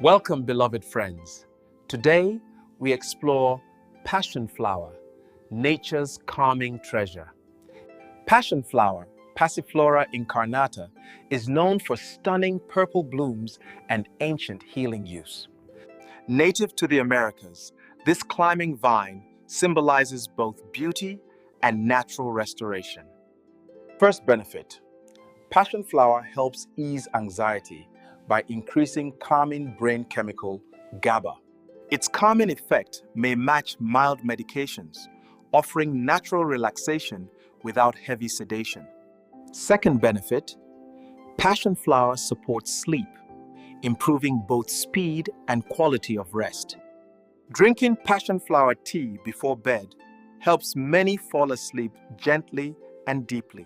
Welcome, beloved friends. Today, we explore Passionflower, nature's calming treasure. Passionflower, Passiflora Incarnata, is known for stunning purple blooms and ancient healing use. Native to the Americas, this climbing vine symbolizes both beauty and natural restoration. First benefit: Passionflower helps ease anxiety by increasing calming brain chemical GABA. Its calming effect may match mild medications, offering natural relaxation without heavy sedation. Second benefit: Passionflower supports sleep, improving both speed and quality of rest. Drinking Passionflower tea before bed helps many fall asleep gently and deeply.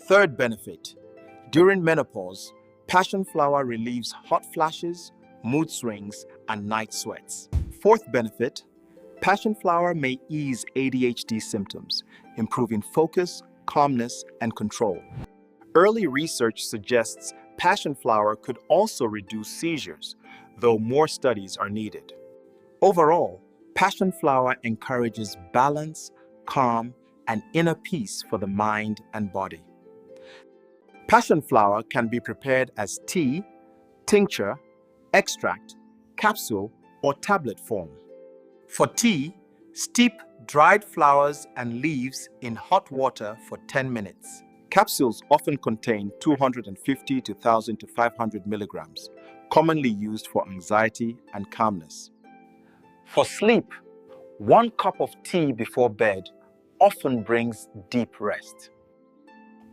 Third benefit: during menopause, Passionflower relieves hot flashes, mood swings, and night sweats. Fourth benefit: Passionflower may ease ADHD symptoms, improving focus, calmness, and control. Early research suggests Passionflower could also reduce seizures, though more studies are needed. Overall, Passionflower encourages balance, calm, and inner peace for the mind and body. Passionflower can be prepared as tea, tincture, extract, capsule, or tablet form. For tea, steep dried flowers and leaves in hot water for 10 minutes. Capsules often contain 250 to 1,000 to 500 milligrams, commonly used for anxiety and calmness. For sleep, 1 cup of tea before bed often brings deep rest.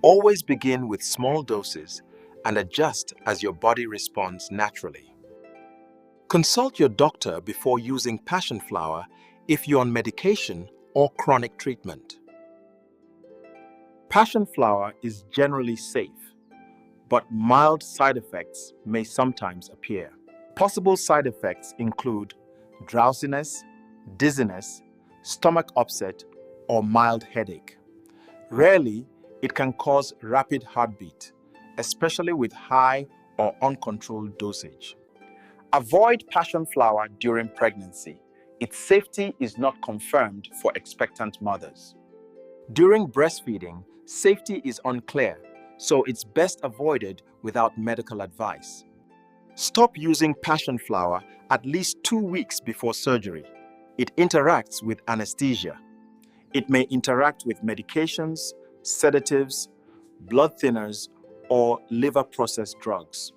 Always begin with small doses and adjust as your body responds naturally. Consult your doctor before using Passionflower if you're on medication or chronic treatment. Passionflower is generally safe, but mild side effects may sometimes appear. Possible side effects include drowsiness, dizziness, stomach upset, or mild headache. Rarely, it can cause rapid heartbeat, especially with high or uncontrolled dosage. Avoid Passionflower during pregnancy. Its safety is not confirmed for expectant mothers. During breastfeeding, safety is unclear, so it's best avoided without medical advice. Stop using Passionflower at least 2 weeks before surgery. It interacts with anesthesia. It may interact with medications, sedatives, blood thinners, or liver-processed drugs.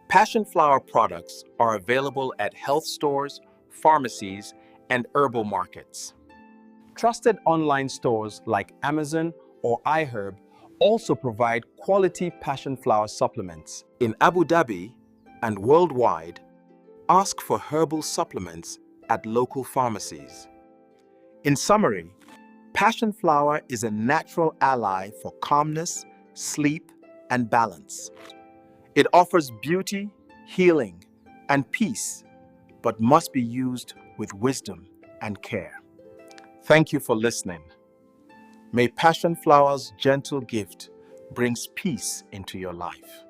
Passionflower products are available at health stores, pharmacies, and herbal markets. Trusted online stores like Amazon or iHerb also provide quality Passionflower supplements. In Abu Dhabi and worldwide, ask for herbal supplements at local pharmacies. In summary, Passionflower is a natural ally for calmness, sleep, and balance. It offers beauty, healing, and peace, but must be used with wisdom and care. Thank you for listening. May Passionflower's gentle gift brings peace into your life.